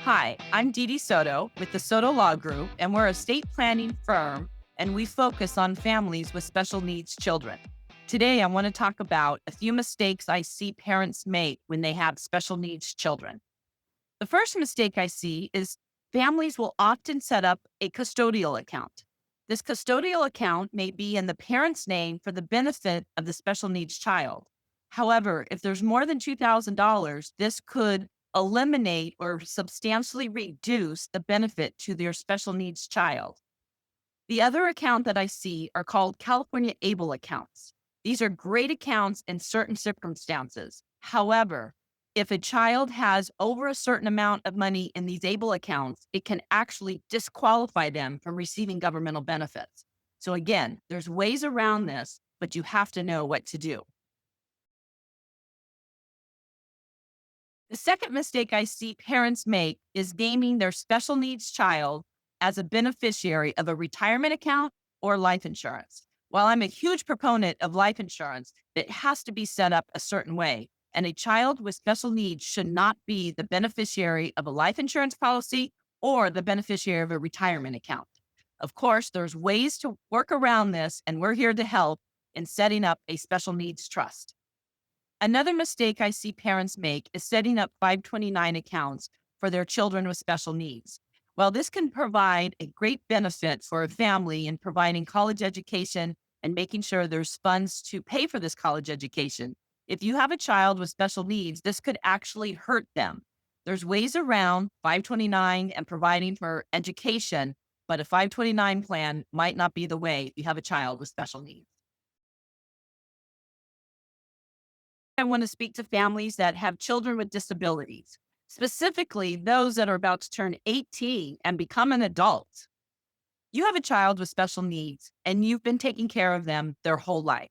Hi, I'm DeDe Soto with the Soto Law Group, and we're a estate planning firm, and we focus on families with special needs children. Today, I want to talk about a few mistakes I see parents make when they have special needs children. The first mistake I see is families will often set up a custodial account. This custodial account may be in the parent's name for the benefit of the special needs child. However, if there's more than $2,000, this could eliminate or substantially reduce the benefit to their special needs child. The other account that I see are called California ABLE accounts. These are great accounts in certain circumstances. However, if a child has over a certain amount of money in these ABLE accounts, it can actually disqualify them from receiving governmental benefits. So again, there's ways around this, but you have to know what to do. The second mistake I see parents make is naming their special needs child as a beneficiary of a retirement account or life insurance. While I'm a huge proponent of life insurance, it has to be set up a certain way. And a child with special needs should not be the beneficiary of a life insurance policy or the beneficiary of a retirement account. Of course, there's ways to work around this, and we're here to help in setting up a special needs trust. Another mistake I see parents make is setting up 529 accounts for their children with special needs. While this can provide a great benefit for a family in providing college education and making sure there's funds to pay for this college education, if you have a child with special needs, this could actually hurt them. There's ways around 529 and providing for education, but a 529 plan might not be the way if you have a child with special needs. I want to speak to families that have children with disabilities, specifically those that are about to turn 18 and become an adult. You have a child with special needs and you've been taking care of them their whole life.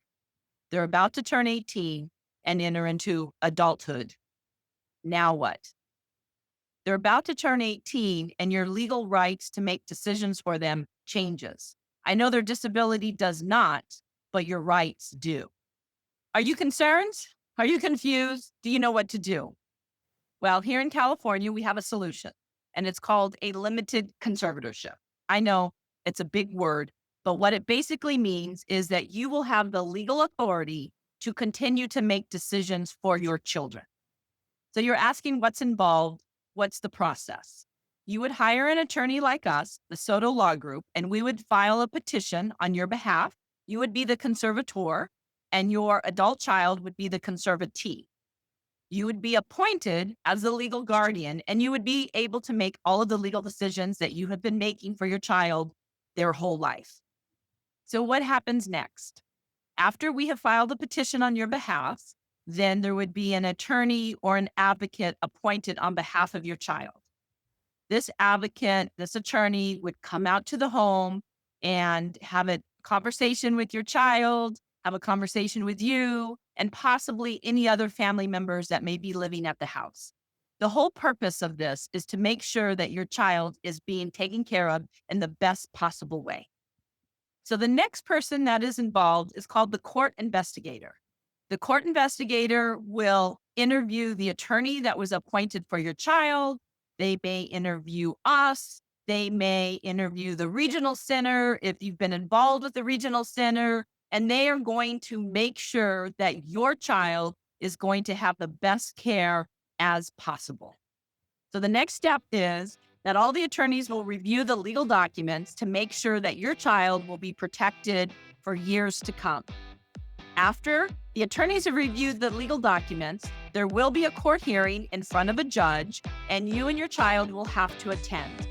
They're about to turn 18 and enter into adulthood. Now what? They're about to turn 18 and your legal rights to make decisions for them changes. I know their disability does not, but your rights do. Are you concerned? Are you confused? Do you know what to do? Well, here in California, we have a solution, and it's called a limited conservatorship. I know it's a big word, but what it basically means is that you will have the legal authority to continue to make decisions for your children. So you're asking what's involved, what's the process? You would hire an attorney like us, the Soto Law Group, and we would file a petition on your behalf. You would be the conservator, and your adult child would be the conservatee. You would be appointed as the legal guardian, and you would be able to make all of the legal decisions that you have been making for your child their whole life. So what happens next? After we have filed a petition on your behalf, then there would be an attorney or an advocate appointed on behalf of your child. This advocate, this attorney would come out to the home and have a conversation with your child, have a conversation with you, and possibly any other family members that may be living at the house. The whole purpose of this is to make sure that your child is being taken care of in the best possible way. So the next person that is involved is called the court investigator. The court investigator will interview the attorney that was appointed for your child. They may interview us. They may interview the regional center if you've been involved with the regional center. And they are going to make sure that your child is going to have the best care as possible. So the next step is that all the attorneys will review the legal documents to make sure that your child will be protected for years to come. After the attorneys have reviewed the legal documents, there will be a court hearing in front of a judge, and you and your child will have to attend.